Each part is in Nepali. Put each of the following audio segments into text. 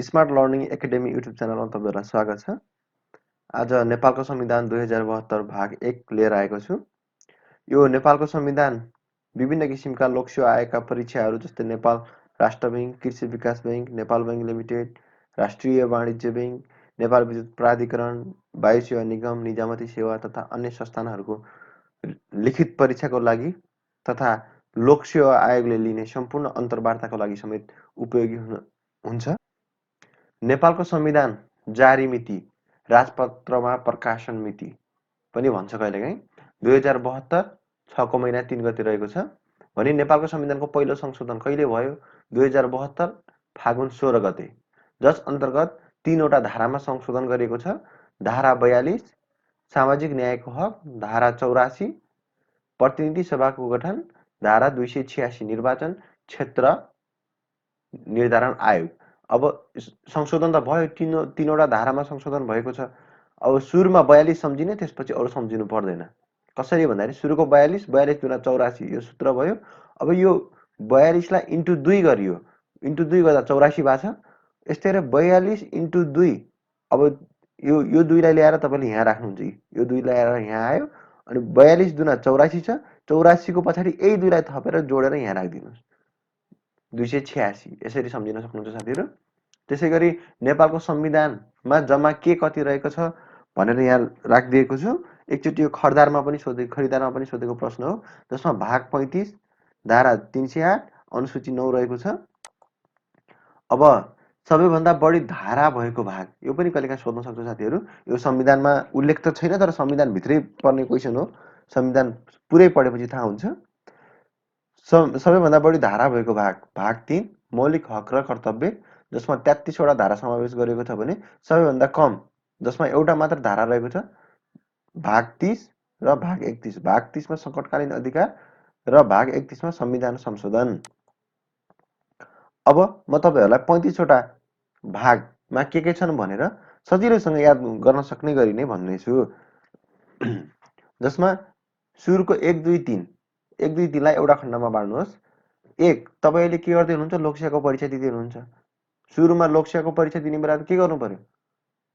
स्मार्ट लर्निङ एकाडेमी युट्युब च्यानलमा तपाईँहरूलाई स्वागत छ। आज नेपालको संविधान 2072 भाग 1 लिएर आएको छु। यो नेपालको संविधान विभिन्न किसिमका लोकसेवा आयोगका परीक्षाहरू जस्तै नेपाल राष्ट्र बैङ्क, कृषि विकास बैङ्क, नेपाल बैङ्क लिमिटेड, राष्ट्रिय वाणिज्य बैङ्क, नेपाल विद्युत प्राधिकरण, वायु सेवा निगम, निजामती सेवा तथा अन्य संस्थानहरूको लिखित परीक्षाको लागि तथा लोकसेवा आयोगले लिने सम्पूर्ण अन्तर्वार्ताको लागि समेत उपयोगी हुन्छ। नेपालको संविधान जारी मिति, राजपत्रमा प्रकाशन मिति पनि भन्छ कहिलेकाहीँ 2072 6को महिना 3 गते रहेको छ। भने नेपालको संविधानको पहिलो संशोधन कहिले भयो? 2072 फागुन 16 गते, जस अन्तर्गत 3 वटा धारामा संशोधन गरिएको छ। धारा 42 सामाजिक न्यायको हक, धारा 84 प्रतिनिधि सभाको गठन, धारा 286 निर्वाचन क्षेत्र निर्धारण आयोग। अब संशोधन त भयो, तीनवटा धारामा संशोधन भएको छ। अब सुरुमा 42 सम्झिने, त्यसपछि अरू सम्झिनु पर्दैन। कसरी भन्दाखेरि सुरुको 42 42 दुना 84 यो सूत्र भयो। अब यो 42 लाई इन्टु 2 गरियो, इन्टु 2 गर्दा 84 भएको छ। यस्तै गरी 42 इन्टु 2, अब यो 2 लाई ल्याएर तपाईँले यहाँ राख्नुहुन्छ, यो 2 ल्याएर यहाँ आयो अनि 42 दुना 84 छ। 84 को पछाडि यही 2 लाई थपेर जोडेर यहाँ राखिदिनुहोस्, 286। यसरी सम्झिन सक्नुहुन्छ साथीहरू। त्यसै गरी नेपालको संविधानमा जम्मा के कति रहेको छ भनेर यहाँ राखिदिएको छु। एकचोटि यो खरिदारमा पनि सोधेको प्रश्न हो, जसमा भाग 35 धारा 308 अनुसूची 9 रहेको छ। अब सबैभन्दा बढी धारा भएको भाग, यो पनि कहिलेकाहीँ सोध्न सक्छ साथीहरू। यो संविधानमा उल्लेख त छैन, तर संविधानभित्रै पर्ने क्वेसन हो। संविधान पुरै पढेपछि थाहा हुन्छ। सबैभन्दा बढी धारा भएको भाग, भाग 3 मौलिक हक र कर्तव्य, जसमा 33 वटा धारा समावेश गरेको छ भने सबैभन्दा कम, जसमा एउटा मात्र धारा रहेको छ, भाग 30 र भाग 31। भाग 30 मा सङ्कटकालीन अधिकार र भाग 31 मा संविधान संशोधन। अब म तपाईँहरूलाई 35 वटा भागमा के छन् भनेर सजिलैसँग याद गर्न सक्ने गरी नै भन्नेछु। जसमा सुरुको 1 2 3 1 2 3 लाई एउटा खण्डमा बाँड्नुहोस्। 1 तपाईले के गर्दै हुनुहुन्छ? लोकसेवाको परीक्षा दिँदै हुनुहुन्छ। सुरुमा लोकसेवाको परीक्षा दिने बेला के गर्नु पर्यो?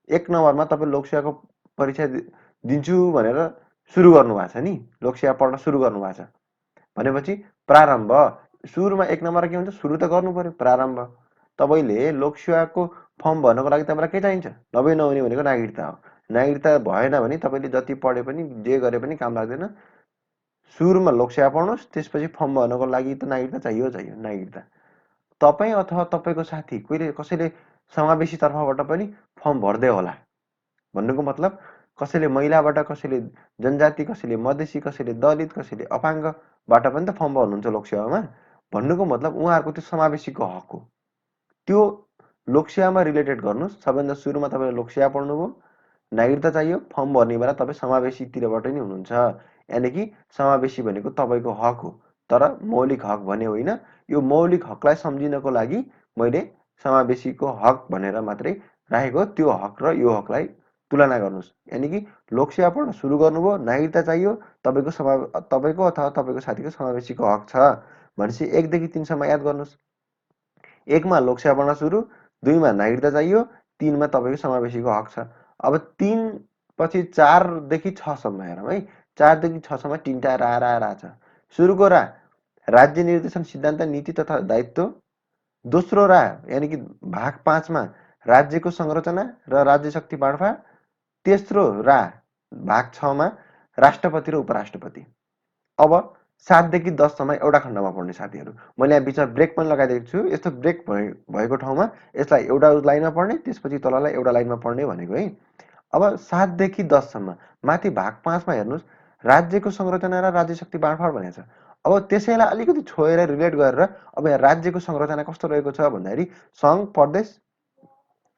1 नम्बरमा तपाईँ लोकसेवाको परीक्षा दिन्छु भनेर सुरु गर्नुभएको छ नि, लोकसेवा पढ्न सुरु गर्नुभएको छ भनेपछि प्रारम्भ। सुरुमा 1 नम्बर के हुन्छ? सुरु त गर्नु पर्यो, प्रारम्भ। तपाईले लोकसेवाको फर्म भर्नको लागि तपाईँलाई के चाहिन्छ? नभए नहुने भनेको नागरिकता हो। नागरिकता भएन भने तपाईँले जति पढे पनि जे गरे पनि काम लाग्दैन। सुरुमा लोकसेवा पढ्नुहोस्, त्यसपछि फर्म भर्नको लागि त नागरिकता चाहियो नागरिकता। तपाईँ अथवा तपाईँको साथी कसैले समावेशी तर्फबाट पनि फर्म भर्दै होला। भन्नुको मतलब कसैले महिलाबाट, कसैले जनजाति, कसैले मधेसी, कसैले दलित, कसैले अपाङ्गबाट पनि त फर्म भर्नुहुन्छ लोकसेवामा। भन्नुको मतलब उहाँहरूको त्यो समावेशीको हक हो। त्यो लोकसेवामा रिलेटेड गर्नुहोस्। सबैभन्दा सुरुमा तपाईँले लोकसेवा पढ्नुभयो, नागरिकता चाहियो, फर्म भर्ने बेला तपाईँ समावेशीतिरबाट नै हुनुहुन्छ। यानि कि समावेशी भनेको तपाईँको हक हो, तर मौलिक हक भने होइन। यो मौलिक हकलाई सम्झिनको लागि मैले समावेशीको हक भनेर मात्रै राखेको। त्यो हक र यो हकलाई तुलना गर्नुहोस्। यानि कि लोकसेवा पढ्न सुरु गर्नुभयो, नागरिकता चाहियो, तपाईँको अथवा तपाईँको साथीको समावेशीको हक छ भनेपछि 1 देखि 3 सम्म याद गर्नुहोस्। 1 मा लोकसेवा पढ्न सुरु, 2 मा नागरिकता चाहियो, 3 मा तपाईँको समावेशीको हक छ। अब 3 पछि 4 देखि 6 सम्म हेरौँ है। 4 देखि 6 सम्म 3टा रा छ। सुरुको रा राज्य निर्देशन सिद्धान्त नीति तथा दायित्व। दोस्रो रा यानि कि भाग 5 मा राज्यको संरचना र राज्य शक्ति बाँडफाँड। तेस्रो रा भाग 6 मा राष्ट्रपति र उपराष्ट्रपति। अब 7 देखि 10 सम्म एउटा खण्डमा पढ्ने साथीहरू। मैले यहाँ बिचमा ब्रेक पनि लगाइदिएको छु। यस्तो ब्रेक भएको ठाउँमा यसलाई एउटा लाइनमा पढ्ने, त्यसपछि तललाई एउटा लाइनमा पढ्ने भनेको है। अब 7 देखि 10 सम्म माथि भाग 5 मा हेर्नुहोस्, राज्यको संरचना र राज्य शक्ति बाँडफाँड भनेको छ। अब त्यसैलाई अलिकति छोएर रिलेट गरेर अब यहाँ राज्यको संरचना कस्तो रहेको छ भन्दाखेरि सङ्घ, प्रदेश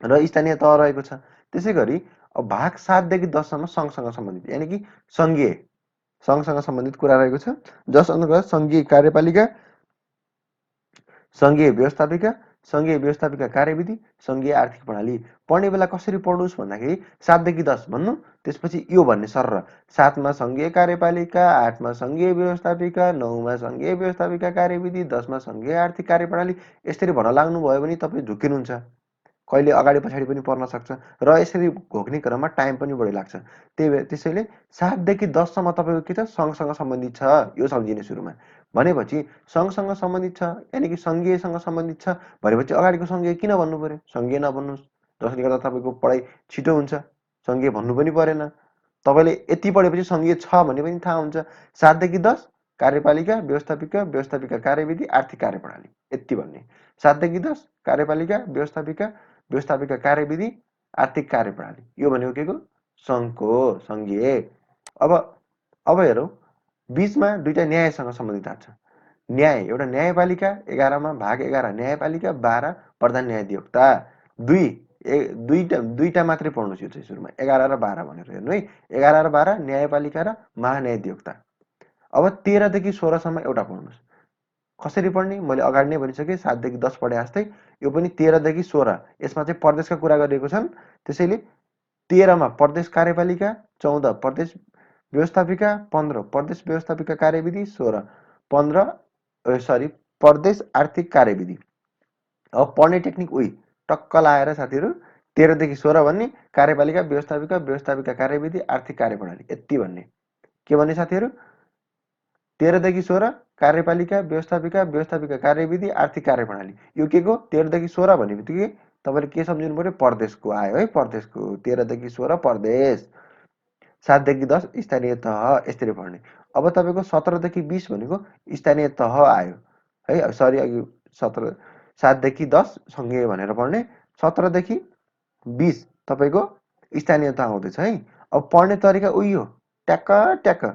र स्थानीय तह रहेको छ। त्यसै गरी अब भाग 7 देखि 10 सम्म सङ्घसँग सम्बन्धित, यानि कि सङ्घसँग सम्बन्धित कुरा रहेको छ। जस अन्तर्गत सङ्घीय कार्यपालिका, सङ्घीय व्यवस्थापिका कार्यविधि, सङ्घीय आर्थिक प्रणाली। पढ्ने बेला कसरी पढ्नुहोस् भन्दाखेरि 7 देखि 10 भन्नु, त्यसपछि यो भन्ने सरर। 7 मा सङ्घीय कार्यपालिका, 8 मा सङ्घीय व्यवस्थापिका, 9 मा सङ्घीय व्यवस्थापिका कार्यविधि, 10 मा सङ्घीय आर्थिक कार्यप्रणाली। यसरी भन्न लाग्नुभयो भने तपाईँ झुक्किनुहुन्छ। कहिले अगाडि पछाडि पनि पर्न सक्छ र यसरी घोक्ने क्रममा टाइम पनि बढी लाग्छ। त्यसैले 7 देखि 10 सम्म तपाईँको के छ सँगसँग सम्बन्धित छ यो सम्झिने सुरुमा। भनेपछि सँगसँग सम्बन्धित छ यानि कि सङ्घीयसँग सम्बन्धित छ भनेपछि अगाडिको सङ्घीय किन भन्नु पर्यो? सङ्घीय नभन्नुहोस्, जसले गर्दा तपाईँको पढाइ छिटो हुन्छ। सङ्घीय भन्नु पनि परेन। तपाईँले यति पढेपछि सङ्घीय छ भन्ने पनि थाहा हुन्छ। 7 देखि 10 कार्यपालिका, व्यवस्थापिका, व्यवस्थापिका कार्यविधि, आर्थिक कार्यप्रणाली यति भन्ने। 7 देखि 10 कार्यपालिका, व्यवस्थापिका, व्यवस्थापिका कार्यविधि, आर्थिक कार्यप्रणाली यो भनेको के को सङ्घको सङ्घीय। अब हेरौँ बीचमा दुईटा न्यायसँग सम्बन्धित छ। न्याय एउटा न्यायपालिका 11 मा भाग 11 न्यायपालिका 12 प्रधान न्यायाधिवक्ता दुईटा मात्रै पढ्नुहोस् यो चाहिँ सुरुमा 11 र 12 भनेर हेर्नु है। 11 र 12 न्यायपालिका र महान्यायाधिवक्ता। अब 13 देखि 16 सम्म एउटा पढ्नुहोस्। कसरी पढ्ने मैले अगाडि नै भनिसकेँ 7 देखि 10 पढे जस्तै यो पनि 13 देखि 16 यसमा चाहिँ प्रदेशका कुरा गरिएको छन्। त्यसैले 13 मा प्रदेश कार्यपालिका, 14 प्रदेश व्यवस्थापिका, 15 प्रदेश व्यवस्थापिका कार्यविधि, 16 प्रदेश आर्थिक कार्यविधि। अब पढ्ने टेक्निक उही टक्क लाएर साथीहरू 13 देखि 16 भन्ने कार्यपालिका, व्यवस्थापिका, व्यवस्थापिका कार्यविधि, आर्थिक कार्यप्रणाली यति भन्ने। के भन्ने साथीहरू 13 देखि 16 कार्यपालिका, व्यवस्थापिका, व्यवस्थापिका कार्यविधि, आर्थिक कार्यप्रणाली यो के को 13 देखि 16 भन्ने बित्तिकै तपाईँले के सम्झिनु पर्यो प्रदेशको आयो है प्रदेशको 13 देखि 16 प्रदेश। 7 देखि 10 स्थानीय तह यसरी पढ्ने। अब तपाईँको 17 देखि 20 भनेको स्थानीय तह आयो है सरी अघि 7 देखि 10 सङ्घीय भनेर पढ्ने 17 देखि 20 तपाईँको स्थानीय तह आउँदैछ है। अब पढ्ने तरिका उही हो ट्याक्क ट्याक्क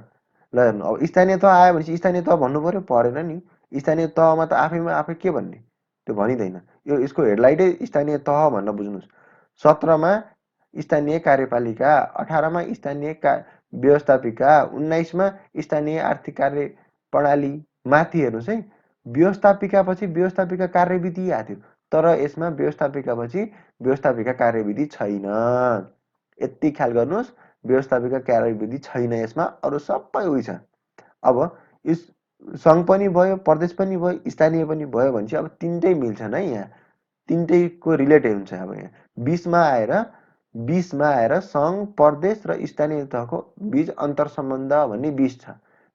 ल हेर्नु। अब स्थानीय तह आयो भनेपछि स्थानीय तह भन्नु पर्यो परेन नि। स्थानीय तहमा त आफैमा आफै के भन्ने त्यो भनिँदैन। यो यसको हेडलाइटै स्थानीय तह भनेर बुझ्नुहोस्। 17 मा स्थानीय कार्यपालिका, 18 मा स्थानीय व्यवस्थापिका, 19 मा स्थानीय आर्थिक कार्य प्रणाली। माथि हेर्नुहोस् है व्यवस्थापिका पछि व्यवस्थापिका कार्यविधि आएको थियो तर यसमा व्यवस्थापिका पछि व्यवस्थापिका कार्यविधि छैन। यति ख्याल गर्नुहोस् व्यवस्थापिका कार्यविधि छैन यसमा अरू सबै उही छ। अब सङ्घ पनि भयो प्रदेश पनि भयो स्थानीय पनि भयो भनेपछि अब तिनटै मिल्छन् है। यहाँ तिनटैको रिलेटेड हुन्छ। अब यहाँ 20 मा आएर सङ्घ प्रदेश र स्थानीय तहको बीच अन्तर सम्बन्ध भन्ने 20 छ।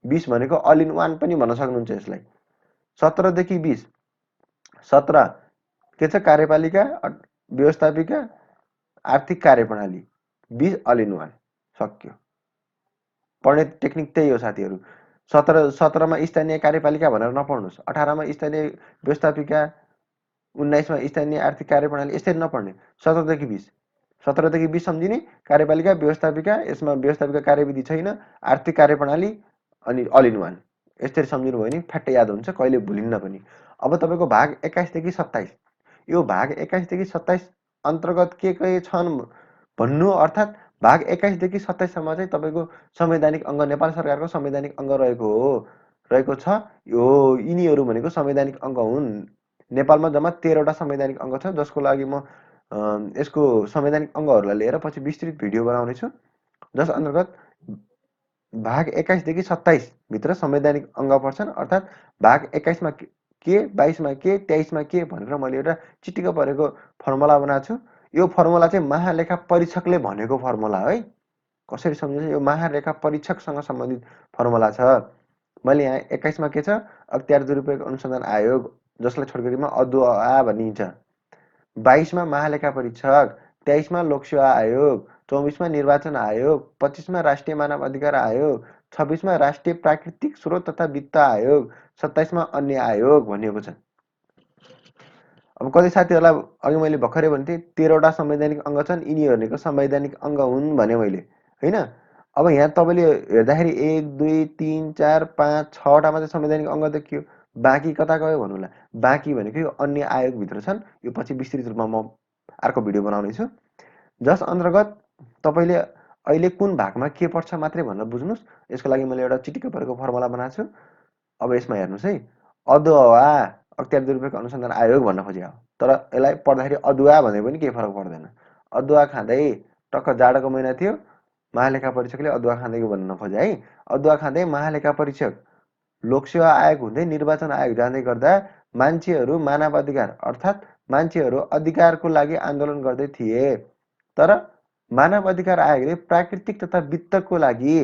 20 भनेको अल इन वान पनि भन्न सक्नुहुन्छ यसलाई। 17 देखि 20 17 के छ कार्यपालिका, व्यवस्थापिका, आर्थिक कार्यप्रणाली 20 अल इन वान सक्यो। पढ्ने टेक्निक त्यही हो साथीहरू। 17 मा स्थानीय कार्यपालिका भनेर नपढ्नुहोस्। 18 मा स्थानीय व्यवस्थापिका, 19 मा स्थानीय आर्थिक कार्यप्रणाली यसरी नपढ्ने। 17 देखि 20 सम्झिने कार्यपालिका व्यवस्थापिका यसमा व्यवस्थापिका कार्यविधि छैन आर्थिक कार्यप्रणाली अनि अल इन वान यसरी सम्झिनु भयो भने फ्याट्टै याद हुन्छ कहिले भुलिन्न पनि। अब तपाईँको भाग 21 देखि 27 यो भाग 21 देखि 27 अन्तर्गत के छन् भन्नु अर्थात् भाग 21 देखि 27 सम्म चाहिँ तपाईँको संवैधानिक अङ्ग नेपाल सरकारको संवैधानिक अङ्ग रहेको छ। यो यिनीहरू भनेको संवैधानिक अङ्ग हुन्। नेपालमा जम्मा 13 वटा संवैधानिक अङ्ग छ जसको लागि म यसको संवैधानिक अङ्गहरूलाई लिएर पछि विस्तृत भिडियो बनाउनेछु। जस अन्तर्गत भाग 21 देखि 27 भित्र संवैधानिक अङ्ग पर्छन् अर्थात् भाग 21 मा के 22 मा के 23 मा के भनेर मैले एउटा चिटिक्क परेको फर्मुला बनाएको छु। यो फर्मुला चाहिँ महालेखा परीक्षकले भनेको फर्मुला है। कसरी सम्झिन्छ यो महालेखा परीक्षकसँग सम्बन्धित फर्मुला छ। मैले यहाँ 21 मा के छ अख्तियार दुरुपयोग अनुसन्धान आयोग जसलाई छोटकरीमा अदुआ भनिन्छ। 22 मा महालेखा परीक्षक, 23 मा लोकसेवा आयोग, 24 मा निर्वाचन आयोग, 25 मा राष्ट्रिय मानव अधिकार आयोग, 26 मा राष्ट्रिय प्राकृतिक स्रोत तथा वित्त आयोग, 27 मा अन्य आयोग भनिएको छ। अब कति साथीहरूलाई अघि मैले भर्खरै भने थिएँ 13 वटा संवैधानिक अङ्ग छन् यिनी भनेको संवैधानिक अङ्ग हुन् भने मैले हैन। अब यहाँ तपाईँले हेर्दाखेरि 1 2 3 4 5 6 वटा मात्रै संवैधानिक अङ्ग देखियो बाँकी कता गयो भन्नुला। बाँकी भनेको यो अन्य आयोगभित्र छन्। यो पछि विस्तृत रूपमा म अर्को भिडियो बनाउने छु। जस अन्तर्गत तपाईँले अहिले कुन भागमा के पर्छ मात्रै भनेर बुझ्नुहोस्। यसको लागि मैले एउटा चिटिक्क परेको फर्मुला बनाएको छु। अब यसमा हेर्नुहोस् है अदुआ अख्तियार दुरुपयोग अनुसन्धान आयोग भन्न खोजेको तर यसलाई पढ्दाखेरि अदुवा भने पनि केही फरक पर्दैन। अदुवा खाँदै टक्क जाडोको महिना थियो महालेखा परीक्षकले अदुवा खाँदै भन्न खोजे है। अदुवा खाँदै महालेखा परीक्षक लोकसेवा आयोग हुँदै निर्वाचन आयोग जाँदै गर्दा मान्छेहरू मानव अधिकार अर्थात् मान्छेहरू अधिकारको लागि आन्दोलन गर्दै थिए। तर मानव अधिकार आयोगले प्राकृतिक तथा वित्तको लागि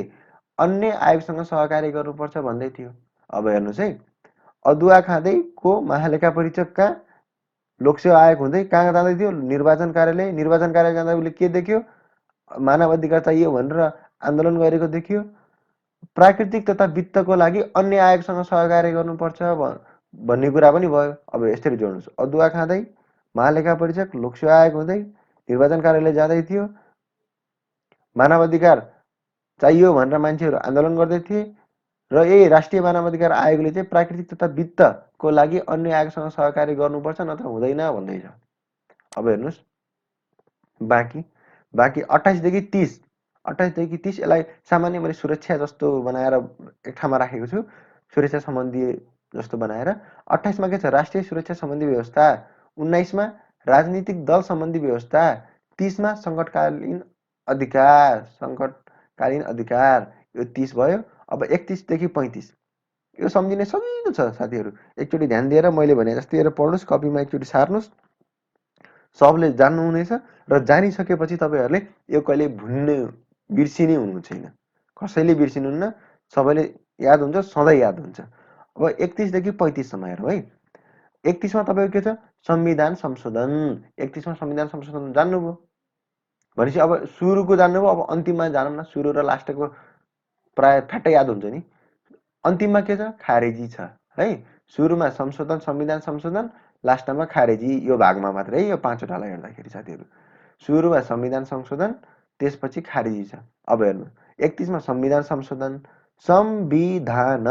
अन्य आयोगसँग सहकार्य गर्नुपर्छ भन्दै थियो। अब हेर्नुहोस् है, अदुवा खाँदैको महालेखा परीक्षक कहाँ लोकसेवा आयोग हुँदै कहाँ जाँदै थियो? निर्वाचन कार्यालय। निर्वाचन कार्यालय जाँदा उसले के देख्यो? मानव अधिकार चाहियो भनेर आन्दोलन गरेको देखियो। प्राकृतिक तथा वित्तको लागि अन्य आयोगसँग सहकार्य गर्नुपर्छ भन्ने कुरा पनि भयो। अब यसरी जोड्नुहोस्, अदुवा खाँदै महालेखा परीक्षक लोकसेवा आयोग हुँदै निर्वाचन कार्यालय जाँदै थियो, मानव अधिकार चाहियो भनेर मान्छेहरू आन्दोलन गर्दै थिए र यही राष्ट्रिय मानव अधिकार आयोगले चाहिँ प्राकृतिक तथा वित्तको लागि अन्य आयोगसँग सहकार्य गर्नुपर्छ नत्र हुँदैन भन्दैछ। अब हेर्नुहोस् बाँकी 28देखि 30 यसलाई सामान्य मैले सुरक्षा जस्तो बनाएर एक ठाउँमा राखेको छु, सुरक्षा सम्बन्धी जस्तो बनाएर। 28 मा के छ? राष्ट्रिय सुरक्षा सम्बन्धी व्यवस्था। 19 मा राजनीतिक दल सम्बन्धी व्यवस्था। 30 मा सङ्कटकालीन अधिकार, यो 30 भयो। अब 31 देखि 35 यो सम्झिने सजिलो छ साथीहरू। एकचोटि ध्यान दिएर मैले भने जस्तै हेरेर पढ्नुहोस्, कपीमा एकचोटि सार्नुहोस्, सबले जान्नु हुनेछ र जानिसकेपछि तपाईँहरूले यो कहिले बिर्सिने हुनु छैन। कसैले बिर्सिनुहुन्न, सबैले याद हुन्छ, सधैँ याद हुन्छ। अब 31 देखि 35 सम्म हेरौँ है। 31 मा तपाईँको के छ? संविधान संशोधन। 31 मा संविधान संशोधन जान्नुभयो भनेपछि अब सुरुको जान्नुभयो। अब अन्तिममा जानौँ न, सुरु र लास्टको प्राय ठ्याट्टै याद हुन्छ नि। अन्तिममा के छ? खारेजी छ है। सुरुमा संशोधन, संविधान संशोधन, लास्टमा खारेजी। यो भागमा मात्रै यो 5वटालाई हेर्दाखेरि साथीहरू सुरुमा संविधान संशोधन, त्यसपछि खारेजी छ। अब हेर्नु 31 मा संविधान संशोधन, संविधान,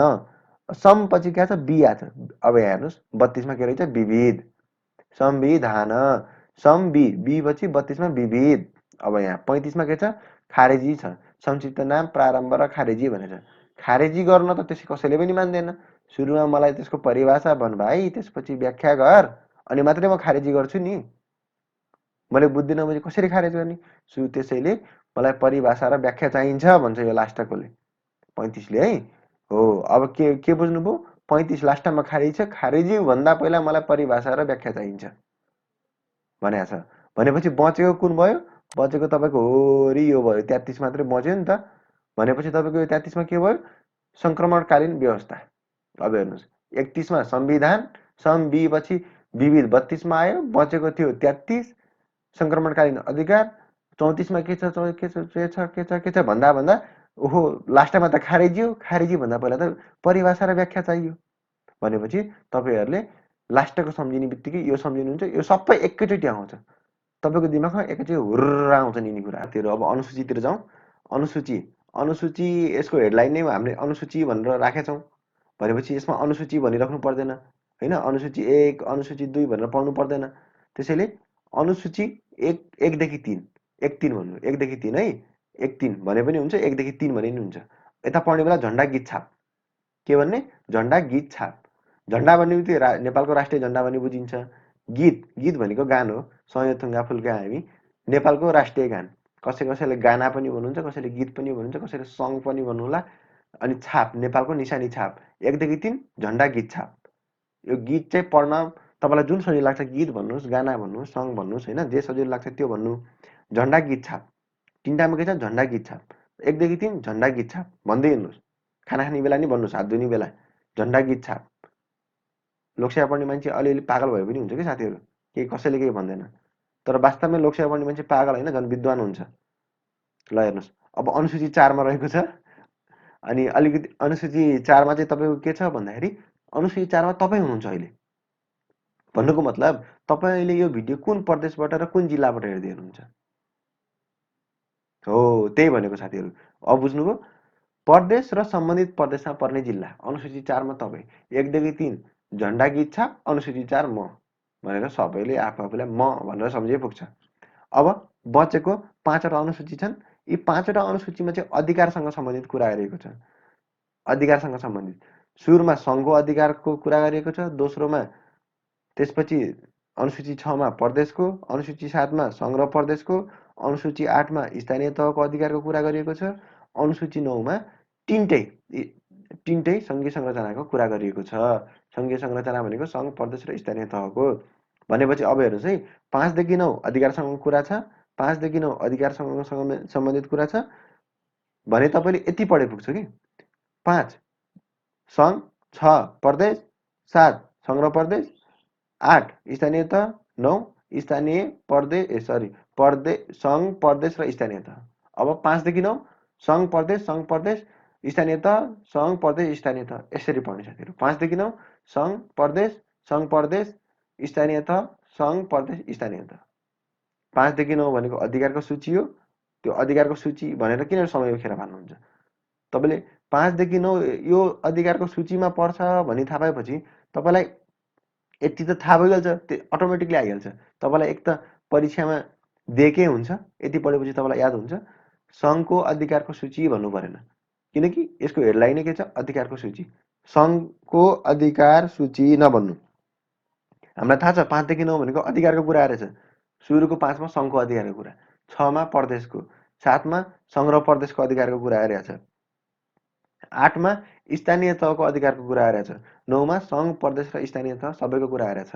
सम पछि क्या छ? बिया छ। अब यहाँ हेर्नुहोस् 32 मा के रहेछ? विविध। संविधान, सम बी पछि 32 मा विविध। अब यहाँ 35 मा के छ? खारेजी छ। संक्षिप्त नाम, प्रारम्भ र खारेजी भनेर। खारेजी गर्न त त्यसै कसैले पनि मान्दैन। सुरुमा मलाई त्यसको परिभाषा भन भाइ, त्यसपछि व्याख्या गर, अनि मात्रै म खारेजी गर्छु नि। मैले बुझ्दिनँ भने कसरी खारेज गर्ने? त्यसैले मलाई परिभाषा र व्याख्या चाहिन्छ भन्छ यो लास्टकोले, 35 ले है। हो, अब के बुझ्नुभयो? 35 लास्टमा खारेजी छ। खारेजी भन्दा पहिला मलाई परिभाषा र व्याख्या चाहिन्छ भनेको छ। भनेपछि बचेको कुन भयो? बचेको तपाईँको होरी यो भयो, 33 मात्रै बच्यो नि त। भनेपछि तपाईँको यो 33 मा के भयो? संक्रमणकालीन व्यवस्था। अब हेर्नुहोस् 31 मा संविधान, सम बी पछि विविध 32 मा आयो, बचेको थियो 33 संक्रमणकालीन अधिकार। 34 मा के छ भन्दा ओहो लास्टमा त खारेजी हो। खारेजी भन्दा पहिला त परिभाषा र व्याख्या चाहियो। भनेपछि तपाईँहरूले लास्टको सम्झिने बित्तिकै यो सम्झिनुहुन्छ, यो सबै एकैचोटि आउँछ तपाईँको दिमागमा, एकैचोटि हुर्र आउँछन् यिनी कुराहरू। अब अनुसूचीतिर जाउँ। अनुसूची यसको हेडलाइन नै हामीले अनुसूची भनेर राखेका छौँ। भनेपछि यसमा अनुसूची भनिराख्नु पर्दैन होइन। अनुसूची 1, अनुसूची 2 भनेर पढ्नु पर्दैन। त्यसैले अनुसूची 1 देखि 3, 1-3 भन्नु, 1 देखि 3 है। 1-3 भने पनि हुन्छ, 1 देखि 3 भने पनि हुन्छ। यता पढ्ने बेला झन्डा गीत छाप। के भन्ने? झन्डा गीत छाप। झन्डा भन्ने बित्तिकै नेपालको राष्ट्रिय झन्डा भन्ने बुझिन्छ। गीत भनेको गान हो। सय थुङ्गा फुल्का हामी नेपालको राष्ट्रिय गान। कसैले गाना पनि भन्नुहुन्छ, कसैले गीत पनि भन्नुहुन्छ, कसैले सङ पनि भन्नुहोला। अनि छाप, नेपालको निशानी छाप। 1 देखि 3 झन्डा गीत छाप। यो गीत चाहिँ पढ्न तपाईँलाई जुन सजिलो लाग्छ, गीत भन्नुहोस्, गाना भन्नुहोस्, सङ भन्नुहोस् होइन, जे सजिलो लाग्छ त्यो भन्नु। झन्डा गीत छाप। 3टामा के छ? झन्डा गीत छाप। 1 देखि 3 झन्डा गीत छाप भन्दै हिँड्नुहोस्। खाना खाने बेला नि भन्नुहोस्, हात धुने बेला झन्डा गीत छाप। लोकसेवा पढ्ने मान्छे अलिअलि पागल भए पनि हुन्छ कि साथीहरू, कसैले केही भन्दैन। तर वास्तवमै लोकसेवा पढ्ने मान्छे पागल होइन, झन् विद्वान हुन्छ। ल हेर्नुहोस्, अब अनुसूची 4 मा रहेको छ। अनि अलिकति अनुसूची 4 मा चाहिँ तपाईँको के छ भन्दाखेरि, अनुसूची 4 मा तपाईँ हुनुहुन्छ अहिले। भन्नुको मतलब तपाईँले यो भिडियो कुन प्रदेशबाट र कुन जिल्लाबाट हेर्दै हुनुहुन्छ? हो, त्यही भनेको साथीहरू। अब बुझ्नुभयो? प्रदेश र सम्बन्धित प्रदेशमा पर्ने जिल्ला। अनुसूची 4 मा तपाईँ। 1 देखि 3 झन्डा गीत छाप, अनुसूची 4 म भनेर सबैले आफूलाई म भनेर सम्झे पुग्छ। अब बचेको 5वटा अनुसूची छन्। यी 5वटा अनुसूचीमा चाहिँ अधिकारसँग सम्बन्धित कुरा गरिएको छ। अधिकारसँग सम्बन्धित सुरुमा सङ्घको अधिकारको कुरा गरिएको छ। दोस्रोमा त्यसपछि अनुसूची 6 मा प्रदेशको, अनुसूची 7 मा सङ्घ र प्रदेशको, अनुसूची 8 मा स्थानीय तहको अधिकारको कुरा गरिएको छ। अनुसूची 9 मा 16टै सङ्घीय संरचनाको कुरा गरिएको छ। सङ्घीय संरचना भनेको सङ्घ, प्रदेश र स्थानीय तहको। भनेपछि अब हेर्नुहोस् है, 5 देखि 9 अधिकारसँगको कुरा छ, 5 देखि 9 अधिकारसँग सम्बन्धित कुरा छ भने तपाईँले यति पढे पुग्छ कि 5 सङ्घ, 6 प्रदेश, 7 सङ्घ र प्रदेश, 8 स्थानीय तह, 9 स्थानीय प्रदेश सङ्घ, प्रदेश र स्थानीय तह। अब 5 देखि 9 सङ्घ, प्रदेश, स्थानीय तह, सङ्घ, प्रदेश, स्थानीय तह, यसरी पढ्ने साथीहरू। 5 देखि 9 सङ्घ, प्रदेश, स्थानीय तह, सङ्घ, प्रदेश, स्थानीय तह। 5 देखि 9 भनेको अधिकारको सूची हो। त्यो अधिकारको सूची भनेर किन समय खेर भन्नुहुन्छ? तपाईँले 5 देखि 9 यो अधिकारको सूचीमा पर्छ भनी थाहा पाएपछि तपाईँलाई यति त थाहा भइहाल्छ, त्यो अटोमेटिकली आइहाल्छ। तपाईँलाई एक त परीक्षामा दिएकै हुन्छ, यति पढेपछि तपाईँलाई याद हुन्छ। सङ्घको अधिकारको सूची भन्नु परेन, किनकि यसको हेडलाइनै के छ? अधिकारको सूची। सङ्घको अधिकार सूची नभन्नु। हामीलाई थाहा छ 5 देखि 9 भनेको अधिकारको कुरा आएछ। सुरुको 5 मा सङ्घको अधिकारको कुरा, 6 मा प्रदेशको, 7 मा सङ्घ र प्रदेशको अधिकारको कुरा आइरहेछ, 8 मा स्थानीय तहको अधिकारको कुरा आइरहेछ, 9 मा सङ्घ, प्रदेश र स्थानीय तह सबैको कुरा आइरहेछ।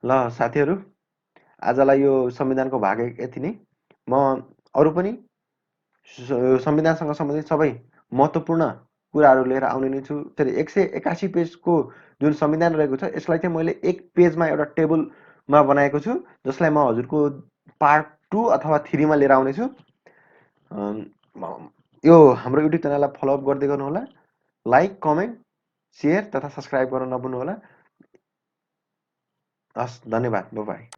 ल साथीहरू, आजलाई यो संविधानको भाग यति नै। म अरू पनि संविधानसँग सम्बन्धित सबै महत्त्वपूर्ण कुराहरू लिएर आउने नै छु। 181 पेजको जुन संविधान रहेको छ यसलाई चाहिँ मैले एक पेजमा एउटा टेबलमा बनाएको छु, जसलाई म हजुरको पार्ट 2 अथवा 3 मा लिएर आउनेछु। यो हाम्रो युट्युब च्यानललाई फलोअप गर्दै गर्नुहोला। लाइक, कमेन्ट, सेयर तथा सब्सक्राइब गर्न नभुल्नुहोला। हस्, धन्यवाद। बाइ।